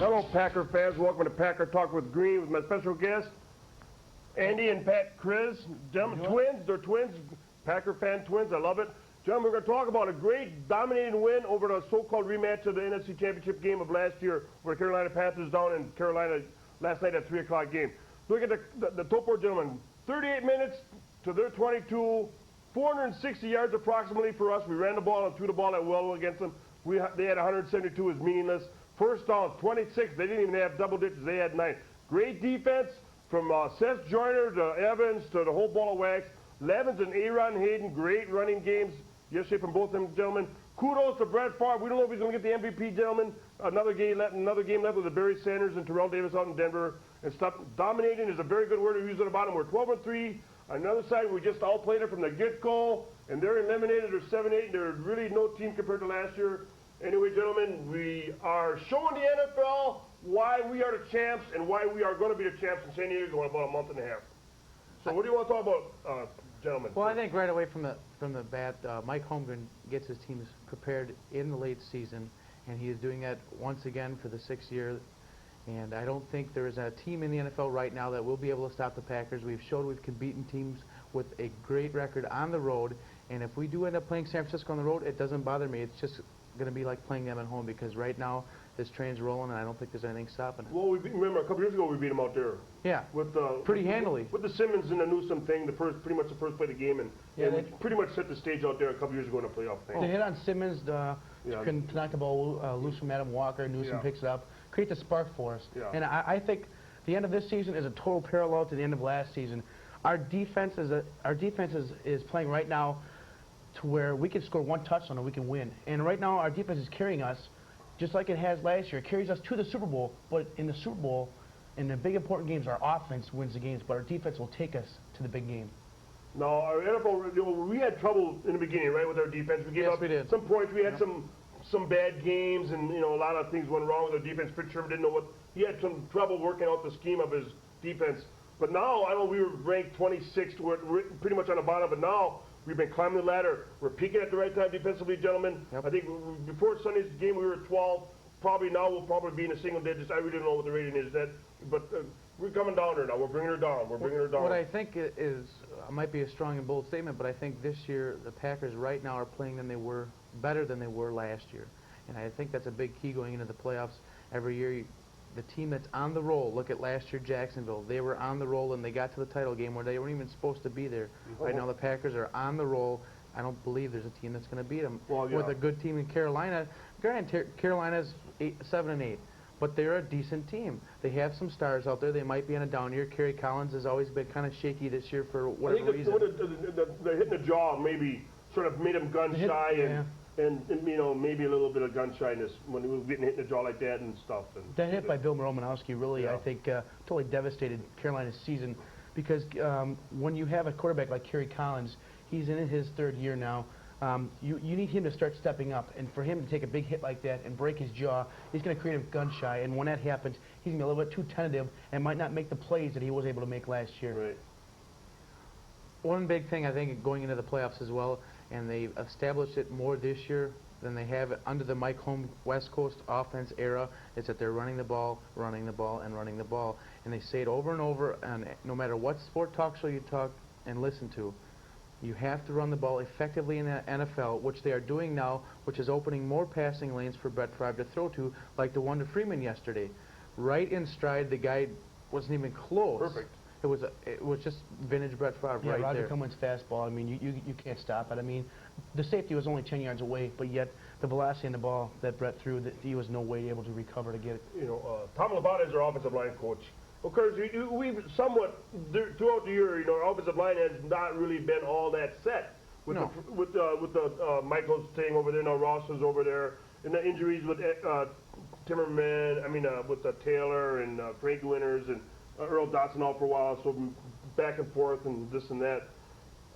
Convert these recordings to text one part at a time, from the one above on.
Hello, Packer fans. Welcome to Packer Talk with Green with my special guests, Andy and Pat Chris. Gentlemen, twins. They're twins. Packer fan twins. I love it. Gentlemen, we're going to talk about a great dominating win over the so-called rematch of the NFC Championship game of last year, where Carolina Panthers down in Carolina last night at 3 o'clock game. Look at the Topor gentlemen. 38 minutes to their 22, 460 yards approximately for us. We ran the ball and threw the ball at will against them. They had 172. It was meaningless. First down, 26. They didn't even have double digits. They had 9. Great defense from Seth Joyner to Evans to the whole ball of wax. Levens and Aaron Hayden, great running games yesterday from both them gentlemen. Kudos to Brett Favre. We don't know if he's going to get the MVP, gentlemen. Another game left with the Barry Sanders and Terrell Davis out in Denver. And stuff. Dominating is a very good word to use at the bottom. We're 12-3. On the other side, we just outplayed it from the get-go, and they're eliminated. They're 7-8. They're really no team compared to last year. Anyway, gentlemen, we are showing the NFL why we are the champs and why we are going to be the champs in San Diego in about a month and a half. So what do you want to talk about, gentlemen? Well, I think right away from the bat, Mike Holmgren gets his teams prepared in the late season, and he is doing that once again for the 6th year. And I don't think there is a team in the NFL right now that will be able to stop the Packers. We've showed we've beaten teams with a great record on the road, and if we do end up playing San Francisco on the road, it doesn't bother me. It's just going to be like playing them at home, because right now this train's rolling and I don't think there's anything stopping it. Well, remember a couple years ago we beat them out there. Yeah, with pretty handily. With the Simmons and the Newsome thing, pretty much the first play of the game, and they pretty much set the stage out there a couple years ago in the playoff thing. They hit on Simmons, can knock the ball loose from Adam Walker. Newsome picks it up, creates a spark for us. Yeah. And I think the end of this season is a total parallel to the end of last season. Our defense is playing right now to where we can score one touchdown and we can win. And right now our defense is carrying us just like it has last year. It carries us to the Super Bowl, but in the Super Bowl, in the big important games, our offense wins the games, but our defense will take us to the big game. No, our NFL, we had trouble in the beginning, right, with our defense. We gave up we did. some points. We had some bad games, and a lot of things went wrong with our defense. Fritz Sherman didn't know what. He had some trouble working out the scheme of his defense. But now, I know we were ranked 26th, we're pretty much on the bottom, but now we've been climbing the ladder. We're peaking at the right time defensively, gentlemen. Yep. I think before Sunday's game we were at 12. Probably now we'll probably be in the single digits. I really don't know what the rating is, but we're coming down there now. We're bringing her down. We're bringing her down. What I think is might be a strong and bold statement, but I think this year the Packers right now are playing better than they were last year, and I think that's a big key going into the playoffs. Every year, the team that's on the roll. Look at last year, Jacksonville. They were on the roll and they got to the title game where they weren't even supposed to be there. Right now, the Packers are on the roll. I don't believe there's a team that's going to beat them. With a good team in Carolina. Granted, Carolina's 7-8, but they're a decent team. They have some stars out there. They might be on a down year. Kerry Collins has always been kind of shaky this year for whatever reason. The hitting the jaw maybe sort of made him gun shy and maybe a little bit of gun shyness when he was getting hit in the jaw like that and stuff. And that hit by Bill Romanowski really, I think, totally devastated Carolina's season, because when you have a quarterback like Kerry Collins, he's in his 3rd year now. You need him to start stepping up, and for him to take a big hit like that and break his jaw, he's going to create him gun shy, and when that happens, he's going to be a little bit too tentative and might not make the plays that he was able to make last year. Right. One big thing I think going into the playoffs as well, and they've established it more this year than they have under the Mike Holmgren West Coast offense era, is that they're running the ball, running the ball, and running the ball. And they say it over and over, and no matter what sport talk show you talk and listen to, you have to run the ball effectively in the NFL, which they are doing now, which is opening more passing lanes for Brett Favre to throw to, like the one to Freeman yesterday. Right in stride, the guy wasn't even close. Perfect. It was just vintage Brett Favre right there. Roger Cumlin's fastball, I mean, you can't stop it. I mean, the safety was only 10 yards away, but yet the velocity in the ball that Brett threw, that he was no way able to recover to get it. Tom Labatt is our offensive line coach. Of course, we've somewhat, throughout the year, our offensive line has not really been all that set. With the Michaels thing over there, now Ross is over there, and the injuries with Timmerman, with Taylor and Frank Winters and Earl Dotson out for a while, so back and forth and this and that.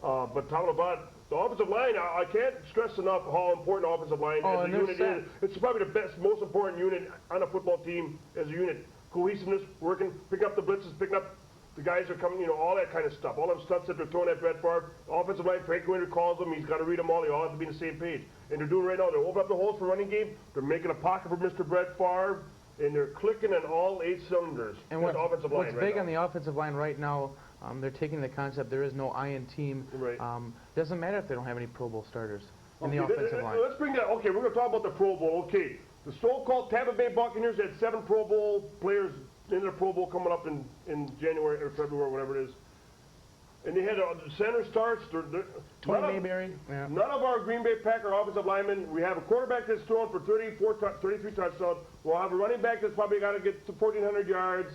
But talking about the offensive line, I can't stress enough how important the offensive line as a unit is. It's probably the best, most important unit on a football team as a unit. Cohesiveness, working, picking up the blitzes, picking up the guys are coming, all that kind of stuff. All them stunts that they're throwing at Brett Favre. Offensive line, Frank Winter calls them. He's got to read them all. They all have to be on the same page. And they're doing right now. They're opening up the holes for running game. They're making a pocket for Mr. Brett Favre. and they're clicking on all 8 cylinders. And with offensive line what's right big now. on the offensive line right now, they're taking the concept there is no iron team. Right. Doesn't matter if they don't have any Pro Bowl starters in the Okay, offensive line. Let's bring that. Okay, we're going to talk about the Pro Bowl. Okay, the so-called Tampa Bay Buccaneers had 7 Pro Bowl players in the Pro Bowl coming up in January or February, whatever it is. And they had center starts. Tony Mayberry. Yeah. None of our Green Bay Packer offensive linemen. We have a quarterback that's thrown for 33 touchdowns. We'll have a running back that's probably got to get to 1,400 yards.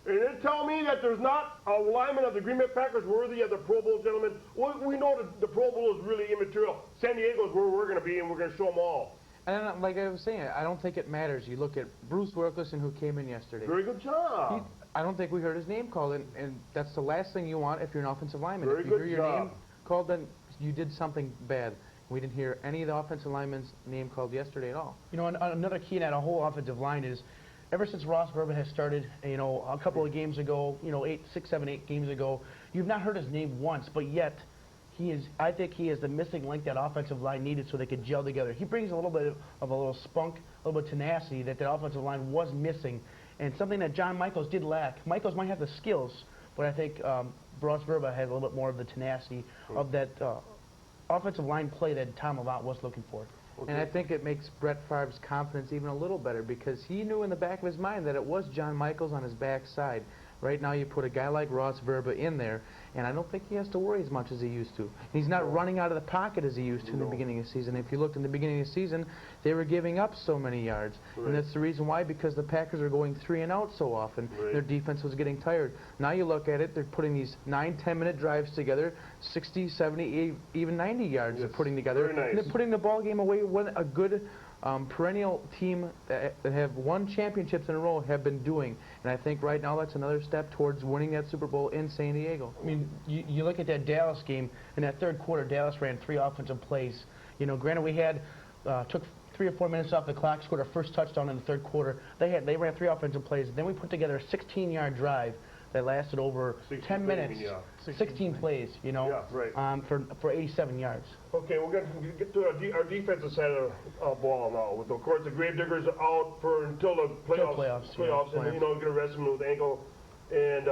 And they tell me that there's not a lineman of the Green Bay Packers worthy of the Pro Bowl, gentlemen. Well, we know that the Pro Bowl is really immaterial. San Diego is where we're going to be, and we're going to show them all. And like I was saying, I don't think it matters. You look at Bruce Wilkerson, who came in yesterday. Very good job. I don't think we heard his name called, and that's the last thing you want if you're an offensive lineman. Very if you good hear your job. name called, then you did something bad. We didn't hear any of the offensive linemen's name called yesterday at all. You know, another key in that whole offensive line is, ever since Ross Verba has started, you know, a couple of games ago, you know, 8 games ago, you've not heard his name once, but yet I think he is the missing link that offensive line needed so they could gel together. He brings a little bit of a little spunk, a little bit of tenacity that the offensive line was missing, and something that John Michaels did lack. Michaels might have the skills, but I think Ross Verba has a little bit more of the tenacity of that offensive line play that Tom Lovat was looking for. And I think it makes Brett Favre's confidence even a little better because he knew in the back of his mind that it was John Michaels on his backside. Right now you put a guy like Ross Verba in there, and I don't think he has to worry as much as he used to. He's not running out of the pocket as he used to in the beginning of the season. If you looked in the beginning of the season, they were giving up so many yards. Right. And that's the reason why, because the Packers are going 3 and out so often. Right. Their defense was getting tired. Now you look at it, they're putting these 9-10-minute drives together, 60, 70, even 90 yards they're putting together. Very nice. And they're putting the ball game away when a good perennial team that have won championships in a row have been doing. And I think right now that's another step towards winning that Super Bowl in San Diego. I mean, you look at that Dallas game, in that third quarter, Dallas ran 3 offensive plays. You know, granted, we had, took 3 or 4 minutes off the clock, scored our first touchdown in the third quarter. They ran 3 offensive plays. Then we put together a 16-yard drive that lasted over 10 minutes, 16 plays, you know, Yeah, right. for 87 yards. Okay, we're going to get to our defensive side of the ball now. With, of course, the Gravediggers are out until the playoffs. yeah. And, you know, going to rest him with ankle. And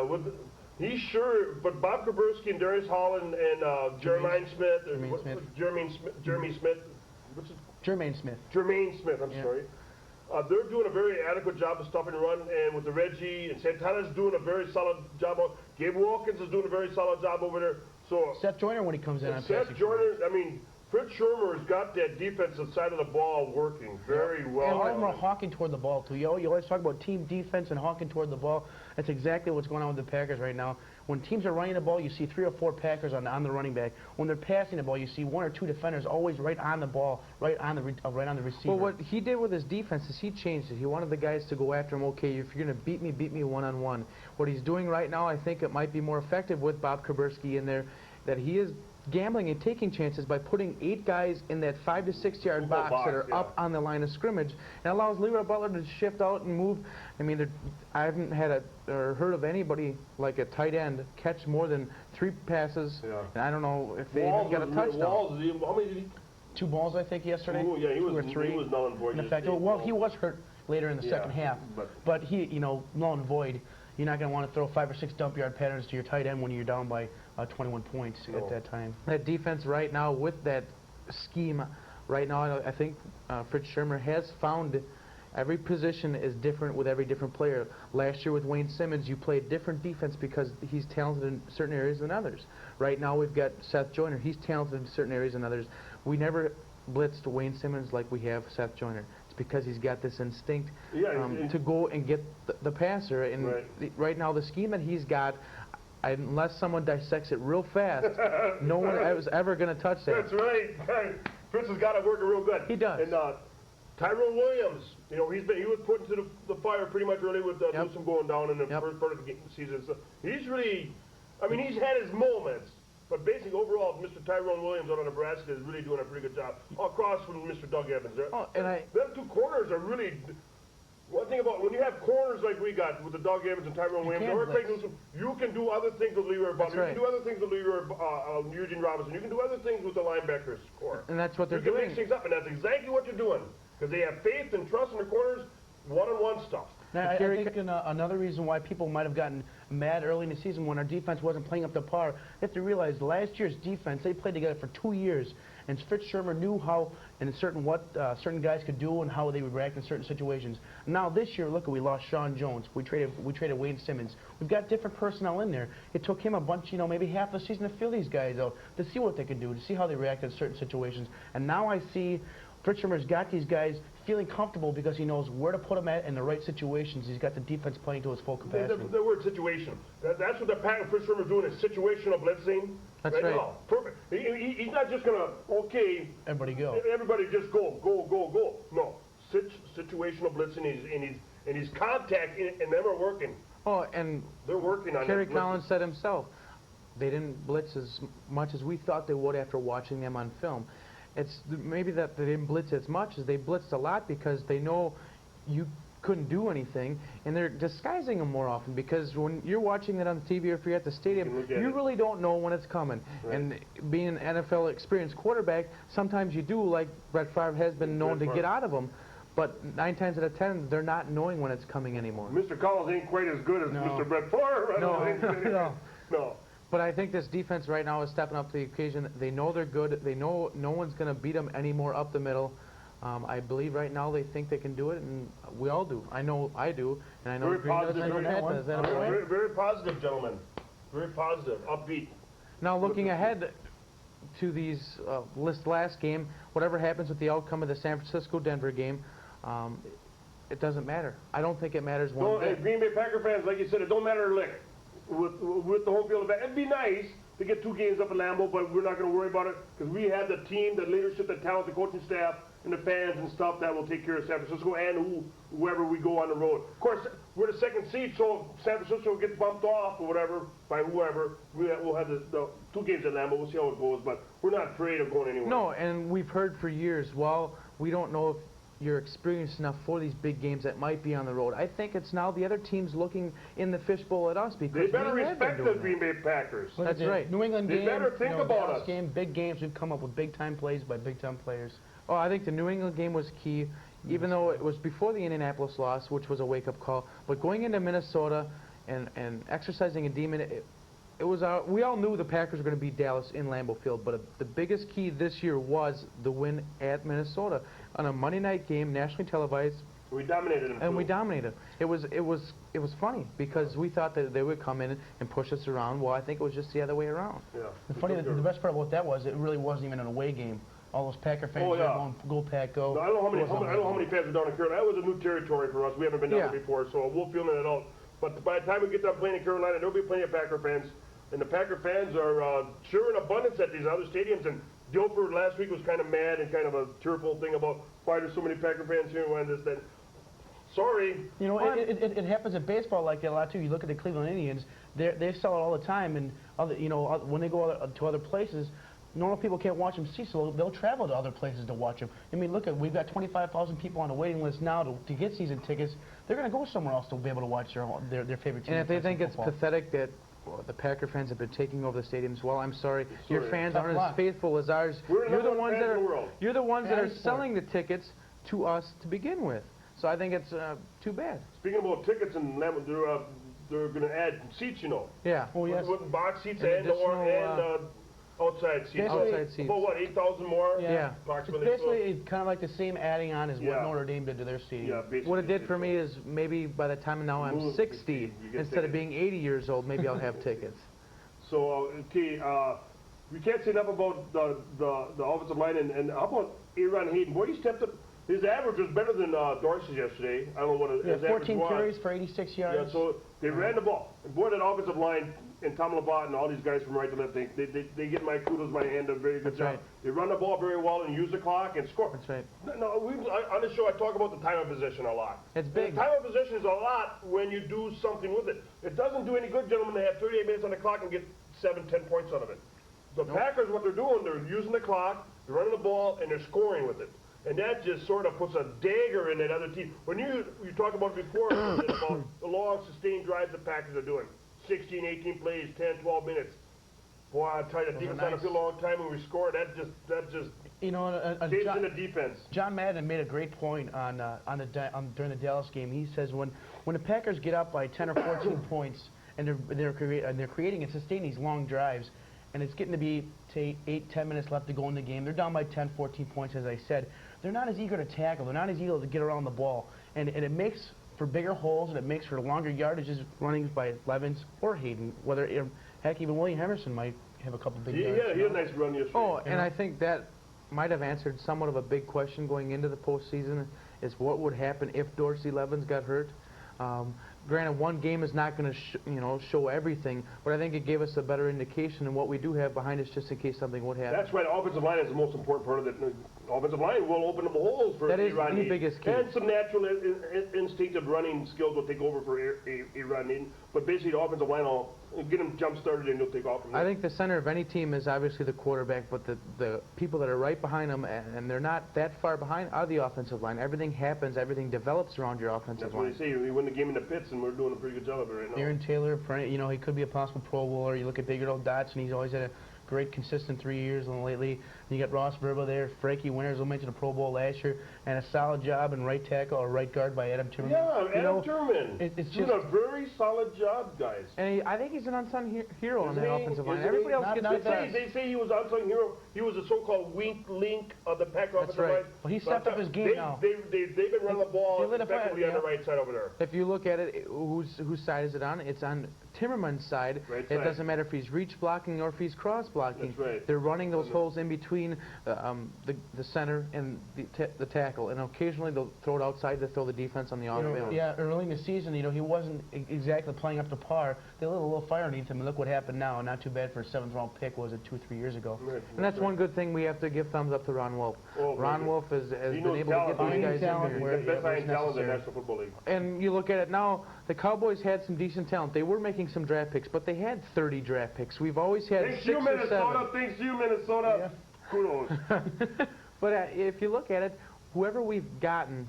he's sure, but Bob Kuberski and Darius Holland and Jermaine Smith. Jeremy Smith. What's his Jermaine Smith. Jermaine Smith, I'm Yeah. sorry. They're doing a very adequate job of stuffing the run, and with the Reggie and Santana's doing a very solid job. Gabe Wilkins is doing a very solid job over there. So Seth Joyner when he comes in on Seth passing. Joyner, I mean, Fritz Shermer's got that defensive side of the ball working very And well. all of them are hawking toward the ball, too. You always talk about team defense and hawking toward the ball. That's exactly what's going on with the Packers right now. When teams are running the ball, you see 3 or 4 Packers on the running back. When they're passing the ball, you see 1 or 2 defenders always right on the ball, right on the receiver. Well, what he did with his defense is he changed it. He wanted the guys to go after him. Okay, if you're going to beat me one-on-one. What he's doing right now, I think it might be more effective with Bob Kuberski in there, that he is gambling and taking chances by putting 8 guys in that 5 to 6 yard box that are up on the line of scrimmage, and allows Leroy Butler to shift out and move. I mean, I haven't had or heard of anybody like a tight end catch more than 3 passes, and I don't know if they even got a touchdown. How many did he? 2 balls, I think, yesterday. Ooh, yeah, he 2 was, or 3. He was null and void. In effect, well, he was hurt later in the second half, but he, you know, null and void. You're not going to want to throw 5 or 6 dump yard patterns to your tight end when you're down by 21 points at that time. That defense right now with that scheme right now, I think Fritz Shermer has found every position is different with every different player. Last year with Wayne Simmons, you played different defense because he's talented in certain areas than others. Right now we've got Seth Joyner. He's talented in certain areas than others. We never blitzed Wayne Simmons like we have Seth Joyner. It's because he's got this instinct to go and get the passer. And right now the scheme that he's got, unless someone dissects it real fast, no one is ever going to touch that. That's right. Fritz has got it working real good. He does. And Tyrone Williams, you know, he was put into the fire pretty much early with Newsom going down in the first part of the season. So he's really, I mean, he's had his moments, but basically overall, Mr. Tyrone Williams out of Nebraska is really doing a pretty good job. Across from Mr. Doug Evans. Them 2 corners are really. One thing about when you have corners like we got with the Doug Evans and Tyrone Williams, or Craig Newsom, you can do other things with Leroy Butler. You can do other things with Eugene Robinson. You can do other things with the linebackers core. And that's what they're doing. You doing. can mix things up, and that's exactly what you're doing. Because they have faith and trust in the corners, one-on-one stuff. Now, I Gary, think another reason why people might have gotten mad early in the season when our defense wasn't playing up to par, you have to realize last year's defense, they played together for 2 years, and Fitz Shermer knew how and certain guys could do and how they would react in certain situations. Now this year, look, we lost Sean Jones. We traded Wayne Simmons. We've got different personnel in there. It took him a bunch, maybe half the season to feel these guys out, to see what they could do, to see how they react in certain situations. And now I see Fitz Shermer's got these guys feeling comfortable because he knows where to put them at in the right situations. He's got the defense playing to its full capacity. The word situation. That's what the Packer Fitz Shermer's doing, is situational blitzing. That's right. Now. Perfect. He's not just going to, Everybody go. everybody just go. No. Situational blitzing, and he's contact, and them are working. Oh, and They're working on Kerry that. Collins said himself, they didn't blitz as much as we thought they would after watching them on film. It's maybe that they didn't blitz as much as they blitzed a lot because they know you couldn't do anything, and they're disguising them more often because when you're watching it on TV or if you're at the stadium, you really don't know when it's coming. Right. And being an NFL experienced quarterback, sometimes you do, like Brett Favre has been known to get out of them, but 9 times out of 10, they're not knowing when it's coming anymore. Mr. Collins ain't quite as good as Mr. Brett Favre. No. But I think this defense right now is stepping up to the occasion. They know they're good. They know no one's going to beat them anymore up the middle. I believe right now they think they can do it, and we all do. I know I do, and I know Very Green does. positive. I know Pat does. That way. Very positive, gentlemen. Very positive. Upbeat. Now looking ahead to this last game, whatever happens with the outcome of the San Francisco-Denver game, it doesn't matter. I don't think it matters one bit. Green Bay Packer fans, like you said, it don't matter a lick. With the home field advantage, it'd be nice to get 2 games up in Lambeau, but we're not going to worry about it because we have the team, the leadership, the talent, the coaching staff, and the fans and stuff that will take care of San Francisco and whoever we go on the road. Of course, we're the 2nd seed, so if San Francisco gets bumped off or whatever by whoever, we'll have the 2 games at Lambeau. We'll see how it goes, but we're not afraid of going anywhere. No, and we've heard for years, well, we don't know if you're experienced enough for these big games that might be on the road. I think it's now the other teams looking in the fishbowl at us because They better we have respect been the doing Green Bay Packers. Look at That's the right. New England They game, better think about Dallas us. game, big games. We've come up with big-time plays by big-time players. Oh, I think the New England game was key, even though it was before the Indianapolis loss, which was a wake-up call. But going into Minnesota and exercising a demon, it was we all knew the Packers were going to beat Dallas in Lambeau Field, but the biggest key this year was the win at Minnesota on a Monday night game, nationally televised. We dominated them. And we dominated. It was funny because we thought that they would come in and push us around. Well, I think it was just the other way around. Yeah. The best part about that was it really wasn't even an away game. All those Packer fans were going, go Pack, go. No, I don't know how many fans were down in Carolina. That was a new territory for us. We haven't been down there before, so we'll feel it out. But by the time we get done playing in Carolina, there'll be plenty of Packer fans. And the Packer fans are sure in abundance at these other stadiums. And Dilfer last week was kind of mad and kind of a tearful thing about why there's so many Packer fans here and this, that. Sorry. It happens in baseball like that a lot too. You look at the Cleveland Indians; they sell it all the time, and when they go to other places, normal people can't watch them so they'll travel to other places to watch them. I mean, look at we've got 25,000 people on the waiting list now to get season tickets. They're going to go somewhere else to be able to watch their favorite team. And if they think it's pathetic that the Packer fans have been taking over the stadiums, well, I'm sorry. Your fans aren't as faithful as ours. You're the ones that are selling the tickets to us to begin with. So I think it's too bad. Speaking about tickets and Lambeau, they're going to add seats, Yeah. Oh, yes. With box seats And and outside seats. Outside seats. About what, 8,000 more? Yeah. It's Approximately. basically kind of like the same adding on as what Notre Dame did to their stadium. Yeah, basically. What it did for me is maybe by the time now I'm 60, you get instead of tickets. being 80 years old, maybe I'll have tickets. So, okay, we can't say enough about the offensive line, and how about Aaron Hayden? Boy, he stepped up. His average was better than Dorsey's yesterday. I don't know what his average was. 14 carries for 86 yards. Yeah, so they ran the ball. And boy, that offensive line and Tom Labat and all these guys from right to left, they get my kudos, my hand, a very good That's job. right. They run the ball very well and use the clock and score. That's right. No, on this show I talk about the time of possession a lot. It's big. The time of possession is a lot when you do something with it. It doesn't do any good, gentlemen, to have 38 minutes on the clock and get 7, 10 points out of it. The Packers, what they're doing, they're using the clock, they're running the ball, and they're scoring with it. And that just sort of puts a dagger in that other team. When you talked about before, about the long, sustained drives the Packers are doing. 16, 18 plays, 10, 12 minutes. Boy, I tell you, the defense had a long time when we scored. That just You know, Change in the defense. John Madden made a great point during the Dallas game. He says when the Packers get up by 10 or 14 points and they're creating and sustaining these long drives, and it's getting to be 8, 10 minutes left to go in the game. They're down by 10, 14 points, as I said. They're not as eager to tackle. They're not as eager to get around the ball, and it makes for bigger holes and it makes for longer yardages running by Levens or Hayden. Heck, even William Henderson might have a couple big yards. Yeah, he had a nice run yesterday. Oh, and I think that might have answered somewhat of a big question going into the postseason, is what would happen if Dorsey Levens got hurt. Granted, one game is not going to show everything, but I think it gave us a better indication in what we do have behind us just in case something would happen. That's why the offensive line is the most important part of it. The offensive line will open up holes for That is A-Rod the Needham. biggest key. And some natural instinctive running skills will take over for A-Rod Needham. But basically, the offensive line will get him jump-started and he'll take off from there. I think the center of any team is obviously the quarterback, but the people that are right behind them, and they're not that far behind, are the offensive line. Everything happens, everything develops around your offensive That's what line. they say. We win the game in the pits, and we're doing a pretty good job of it right now. Aaron Taylor, he could be a possible Pro Bowler. You look at Big Old Dotson, he's always had a great, consistent 3 years, and lately you got Ross Verba there, Frankie Winters, who mentioned a Pro Bowl last year, and a solid job in right tackle or right guard by Adam Timmerman. Yeah, Adam Turman. It's doing just a very solid job, guys. And I think he's an unsung hero on Isn't that he? offensive line. Isn't Everybody he? else Not- gets not good that- press. They say he was unsung hero. He was a so-called weak link of the Packer offensive right. line. Well, he stepped up his game now. They've been running the ball They lit a fire, effectively on the yeah. right side over there. If you look at it, whose side is it on? It's on Timmerman's side. Right It side. doesn't matter if he's reach blocking or if he's cross blocking. That's right. They're running those holes in between the center and the tackle, and occasionally they'll throw it outside to throw the defense on the off balance. Yeah, early in the season, he wasn't exactly playing up to par. They lit a little fire underneath him, and look what happened now. Not too bad for a 7th-round pick, was it 2 or 3 years ago? Right, And that's one good thing we have to give thumbs up to Ron Wolf. Oh, Ron very Wolf has He been knows able talent. to get these Finding guys talent in He's here. the best where high it's talent in the necessary. National Football League. And you look at it now, the Cowboys had some decent talent. They were making some draft picks, but they had 30 draft picks. We've always had Thanks 6 you, or Minnesota. 7. Thanks you, Minnesota. Kudos. But if you look at it, whoever we've gotten,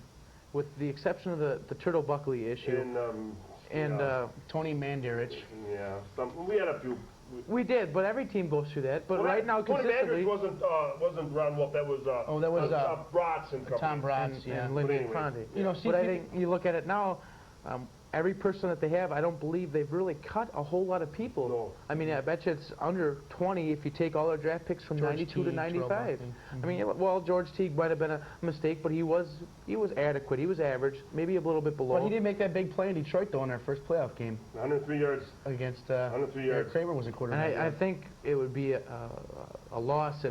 with the exception of the Turtle Buckley issue, And, Tony Mandarich. yeah, we had a few. we did, but every team goes through that. But right now, Tony consistently, Mandridge wasn't Ron Wolf. That was that was, Bratz and company. Tom Bratz, yeah. and Lindy anyway, Fonte. You know, see, But I people- think you look at it now, every person that they have, I don't believe they've really cut a whole lot of people. No. I mean, I bet you it's under 20 if you take all their draft picks from George 92 to Teague, 95. Terrell I mean, well, George Teague might have been a mistake, but he was adequate. He was average, maybe a little bit below. But he did make that big play in Detroit, though, in our first playoff game 103 yards. against 103 Eric yards. Kramer was a And quarterback. I think it would be a loss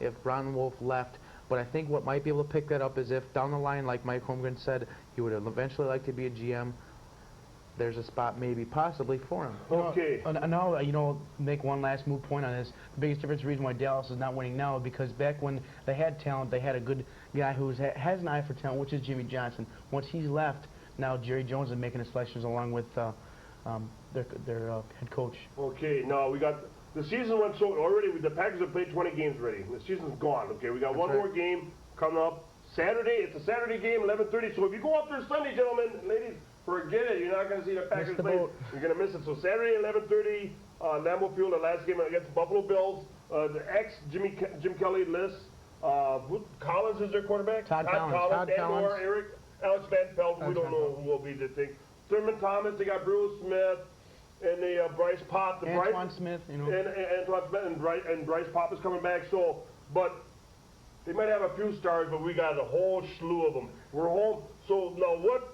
if Ron Wolf left. But I think what might be able to pick that up is if down the line, like Mike Holmgren said, he would eventually like to be a GM. There's a spot maybe possibly for him. Okay. And now, make one last move point on this. The biggest difference, the reason why Dallas is not winning now, is because back when they had talent, they had a good guy who has an eye for talent, which is Jimmy Johnson. Once he's left, now Jerry Jones is making his selections along with their head coach. Okay, now we got the season went so already. The Packers have played 20 games already. The season's gone. Okay, we got one right. more game coming up Saturday. It's a Saturday game, 11:30. So if you go up there Sunday, gentlemen, ladies, forget it. You're not going to see the Packers the play. boat. You're going to miss it. So Saturday, 11:30, Lambeau Field, the last game against the Buffalo Bills. The Jim Kelly list. Collins is their quarterback. Todd Collins. Todd Dan Collins. Moore, Alex Van Pelt. We Alex don't Van know Pelt. who will be the thing. Thurman Thomas. They got Bruce Smith. And the Bryce Pop. Antoine Smith, And Antoine Smith and Bryce Pop is coming back. So, but they might have a few stars, but we got a whole slew of them. We're home. So now what?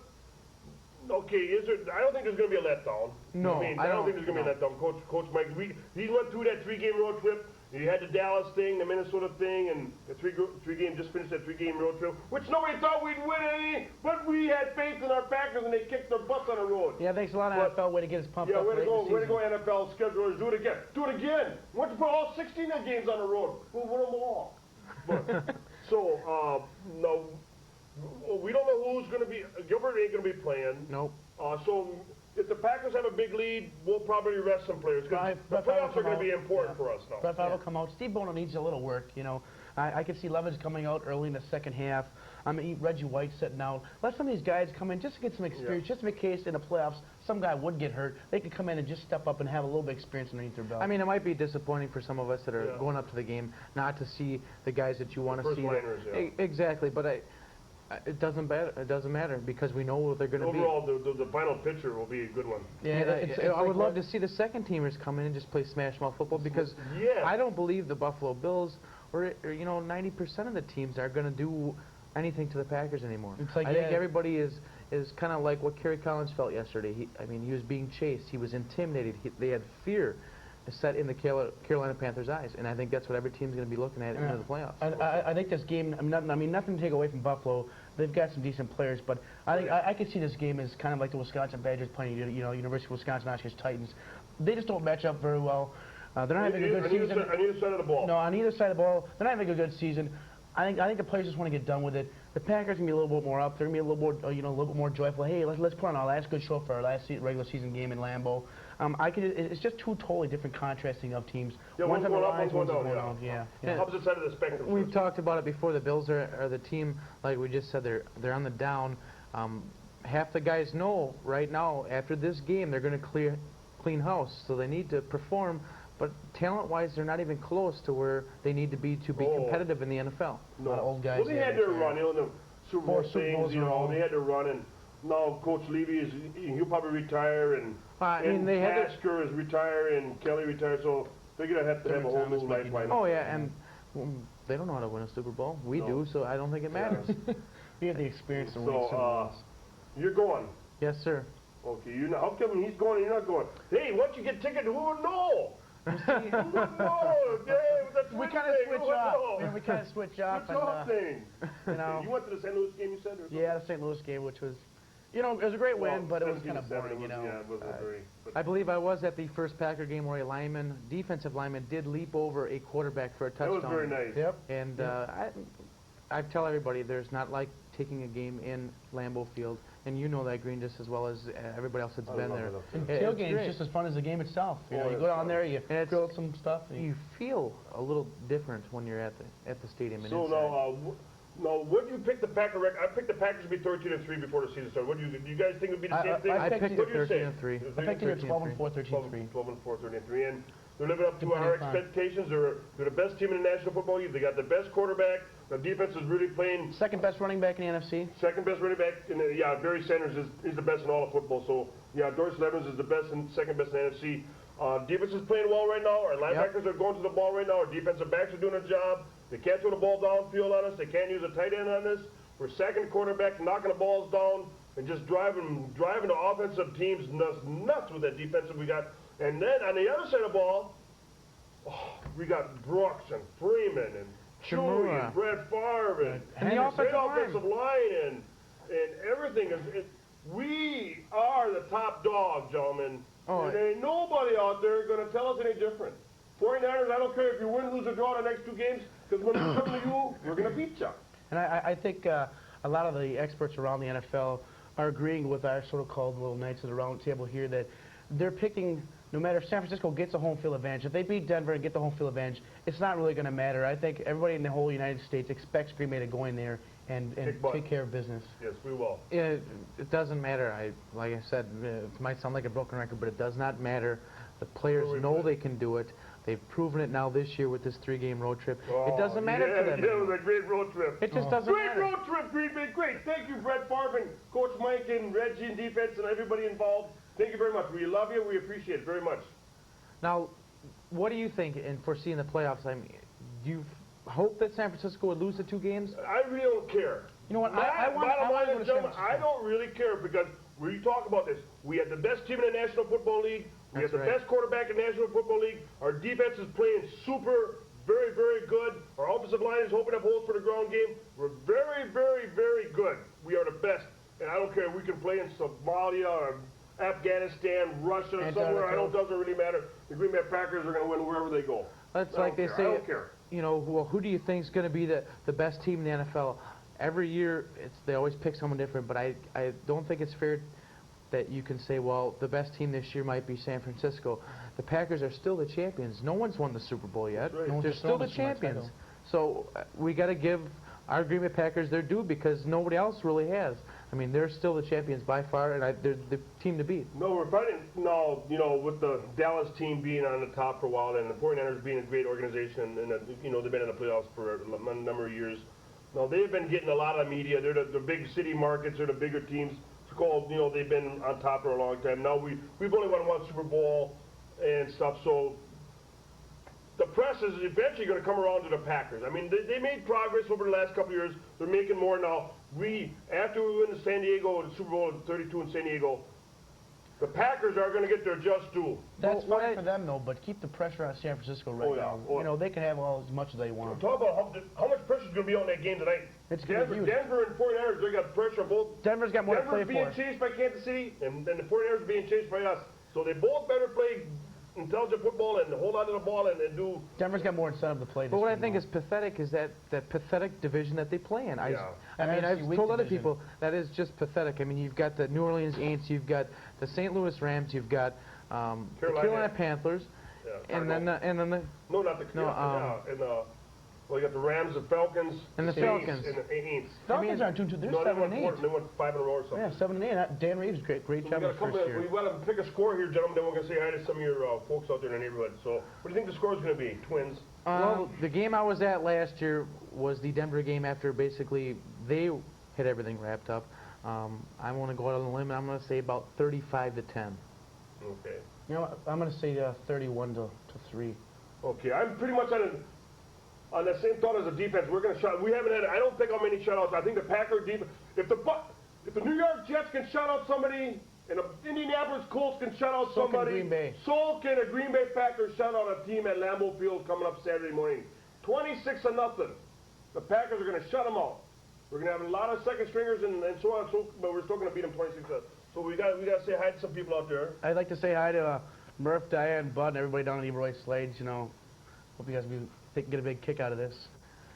Okay, I don't think there's going to be a letdown. No, I don't think there's going to be a letdown. Coach Mike, he went through that 3-game road trip. You had the Dallas thing, the Minnesota thing, and the three-game, just finished that 3-game road trip, which nobody thought we'd win any, but we had faith in our Packers, and they kicked their butts on the road. Yeah, thanks a lot, But- NFL. Way to get us pumped Yeah, up way to late in the go, season. NFL schedulers. Do it again. Do it again. Why don't you put all 16 of the games on the road? We'll win them all. But, so, no, we don't know who's going to be. Gilbert ain't going to be playing. Nope. So if the Packers have a big lead, we'll probably rest some players. 'Cause the Brett Favre will playoffs are come going to be out. important Yeah. for us now. Brett Favre will come out. Steve Bono needs a little work, I could see Levis coming out early in the second half. Reggie White sitting out. Let some of these guys come in just to get some experience, just in case in the playoffs some guy would get hurt. They could come in and just step up and have a little bit of experience underneath their belt. I mean, it might be disappointing for some of us that are going up to the game not to see the guys that you want to see. First-liners, Exactly, but it doesn't matter. It doesn't matter because we know what they're going to be. Overall, the final picture will be a good one. Yeah, I would love to see the second teamers come in and just play smash mouth football because I don't believe the Buffalo Bills or 90% of the teams are going to do anything to the Packers anymore. Like, I think everybody is kind of like what Kerry Collins felt yesterday. He was being chased. He was intimidated. They had fear set in the Carolina Panthers' eyes, and I think that's what every team's going to be looking at into the playoffs. I think this game, nothing to take away from Buffalo. They've got some decent players, but I could see this game as kind of like the Wisconsin Badgers playing, University of Wisconsin-Oshkosh Titans. They just don't match up very well. They're not having a good season. On either side of the ball. No, on either side of the ball, they're not having a good season. I think the players just want to get done with it. The Packers can be a little bit more up. They're gonna be a little more, a little bit more joyful. Hey, let's put on our last good show for our last regular season game in Lambeau. It's just two totally different contrasting of teams. Yeah, one's going up, one's going down. Yeah. Opposite side of the spectrum. We've talked about it before. The Bills are the team, like we just said, they're on the down. Half the guys know right now after this game they're going to clean house, so they need to perform. But talent-wise, they're not even close to where they need to be competitive in the NFL. No. A lot of old guys. Well, they had their run, the Super Bowl things, they had to run, and now Coach Levy he'll probably retire, and Tasker is retiring, and Kelly retired, so they're gonna have to have a whole new lifeline. Oh yeah, and they don't know how to win a Super Bowl. We do, so I don't think it matters. We have the experience to win Super So Bowls. you're going. Yes, sir. Okay, how come he's going and you're not going? Hey, once you get ticket, who would know? Who would know? We kind of switch off. We kind of switch off. Switch off thing. You went to the St. Louis game, you said? Or something? Yeah, the St. Louis game, which was, it was a great win, but it was kind of 17-7, boring, Yeah, it wasn't very. I believe I was at the first Packer game where a defensive lineman, did leap over a quarterback for a touchdown. That was very nice. Yep. And I tell everybody there's not like taking a game in Lambeau Field, and you know that, Green, just as well as everybody else that's been there. And It's tailgating great. is just as fun as the game itself. You Oh, go down there, you And grill some stuff. You feel a little different when you're at the stadium. And So inside. now, what do you pick the Packer record? I picked the Packers to be 13-3 before the season started. What do you guys think would be the same thing? I picked What it do you say? 13-3. I think they're 12-4, 13-3. 12-4, 13-3, and they're living up to Depending our upon- expectations. They're the best team in the National Football League. They got the best quarterback. The defense is really playing. Second best running back in the NFC. Second best running back, and Barry Sanders is the best in all of football. So Dorsey Evans is the best and second best in the NFC. Defense is playing well right now. Our linebackers are going to the ball right now. Our defensive backs are doing a job. They can't throw the ball downfield on us. They can't use a tight end on this. We're sacking the quarterback, knocking the balls down, and just driving the offensive teams nuts with that defensive we got. And then on the other side of the ball, we got Brooks and Freeman and Chewy and Brett Favre And the great offensive line and everything. We are the top dog, gentlemen. Oh, and there ain't nobody out there going to tell us any different. 49ers, I don't care if you win, lose, or draw the next two games, because when we come to you, we're going to beat you. And I think a lot of the experts around the NFL are agreeing with our so-called little knights of the round table here that they're picking, no matter if San Francisco gets a home field advantage, if they beat Denver and get the home field advantage, it's not really going to matter. I think everybody in the whole United States expects Green Bay to go in there and take care of business. Yes, we will. It doesn't matter. Like I said, it might sound like a broken record, but it does not matter. The players know they can do it. They've proven it now this year with this 3-game road trip. It doesn't matter to them. Yeah, it was a great road trip. It just doesn't Great matter. road trip, Green Bay. Great. Thank you, Brett Favre and Coach Mike and Reggie and defense and everybody involved. Thank you very much. We love you. We appreciate it very much. Now, what do you think in foreseeing the playoffs? I mean, do you hope that San Francisco would lose the 2 games? I really don't care. You know what? Bottom line, to gentlemen, I don't really care because we talk about this. We have the best team in the National Football League. We have the best quarterback in the National Football League. Our defense is playing super, very, very good. Our offensive line is opening up holes for the ground game. We're very, very, very good. We are the best. And I don't care if we can play in Somalia or Afghanistan, Russia, or somewhere. It doesn't really matter. The Green Bay Packers are going to win wherever they go. That's like they say. I don't care. You know, well, who do you think is going to be the best team in the NFL? Every year, they always pick someone different, but I don't think it's fair that you can say, well, the best team this year might be San Francisco. The Packers are still the champions. No one's won the Super Bowl yet. That's right. They're still the champions. So we got to give our Green Bay Packers their due because nobody else really has. I mean, they're still the champions by far, and they're the team to beat. No, we're fighting. No, you know, with the Dallas team being on the top for a while and the 49ers being a great organization, and you know, they've been in the playoffs for a number of years. No, they've been getting a lot of media. They're the big city markets. They're the bigger teams. It's called, you know, they've been on top for a long time. Now we've only won one Super Bowl and stuff, so the press is eventually going to come around to the Packers. I mean, they made progress over the last couple of years. They're making more now. After we win the San Diego, the Super Bowl in 32 in San Diego, the Packers are going to get their just due. That's fine for them, though, but keep the pressure on San Francisco right now. Oh, You know, they can have all as much as they want. Talk about how much pressure is going to be on that game tonight. It's gonna be huge. Denver and 49ers, they got pressure on both. Denver's got more to play Denver's being for. chased by Kansas City, and the 49ers are being chased by us. So they both better play intelligent football and hold on to the ball and do. Denver's got more incentive to play this But what I game, think though. is pathetic is that pathetic division that they play in. I mean, NFC I've weak told other division. people that is just pathetic. I mean, you've got the New Orleans Saints, you've got the St. Louis Rams, you've got the Carolina Panthers, and then the No, not the well, you got the Rams, the Falcons, And the Saints, Falcons. and the Saints. Falcons aren't 2-2. They're No, they 7-8. won 5 in a row or something. Yeah, 7-8. Dan Reeves, great So job his first year. we got to pick a score here, gentlemen. Then we're going to say hi to some of your folks out there in the neighborhood. So, what do you think the score is going to be? Twins. well, the game I was at last year was the Denver game after basically they had everything wrapped up. I want to go out on a limb, and I'm going to say about 35-10. Okay. You know what? I'm going to say 31-3. Okay, I'm pretty much on the same thought as the defense. We're going to shut. We haven't had. I don't think how many shutouts. I think the Packer defense. If the New York Jets can shut out somebody, and the Indianapolis Colts can shut out So can somebody, Green Bay. so can a Green Bay Packers shut out a team at Lambeau Field coming up Saturday morning. 26-0. The Packers are going to shut them out. We're going to have a lot of second stringers and so on, but we're still going to beat them 26-0. So we got to say hi to some people out there. I'd like to say hi to Murph, Diane, Bud, and everybody down at Eberroy Slades. You know, hope you guys get a big kick out of this.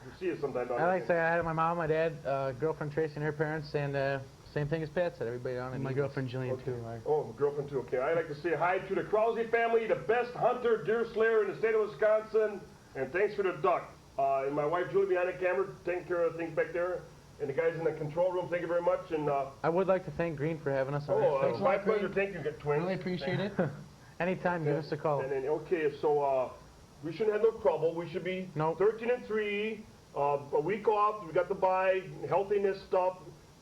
We'll see you sometime down I like to say there. hi to my mom, my dad, girlfriend Tracy, and her parents, and same thing as Pat said. Everybody down And at my girlfriend Jillian, too. All right. Oh, my girlfriend too. Okay, I'd like to say hi to the Krause family, the best hunter deer slayer in the state of Wisconsin, and thanks for the duck. And my wife Julie behind the camera, taking care of things back there, and the guys in the control room. Thank you very much. And I would like to thank Green for having us on their it's show. my pleasure. Thank you, twins. Really appreciate it. Anytime, give us a call. And then okay, so we shouldn't have no trouble. We should be Nope. 13-3. A week off. We got the bye, healthiness stuff.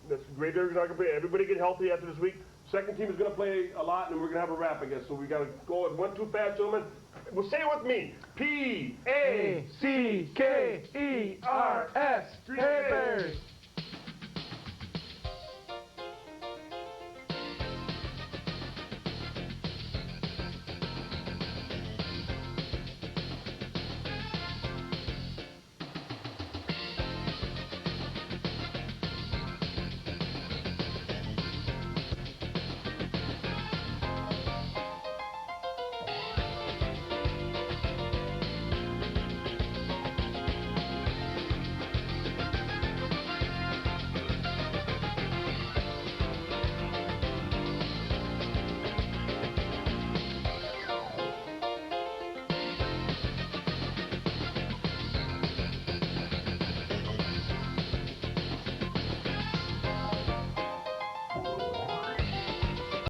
That's great. Everybody get healthy after this week. Second team is going to play a lot, and we're going to have a wrap, I guess. So we got to go. It went too fast, gentlemen. Well, say it with me. Packers. Packers.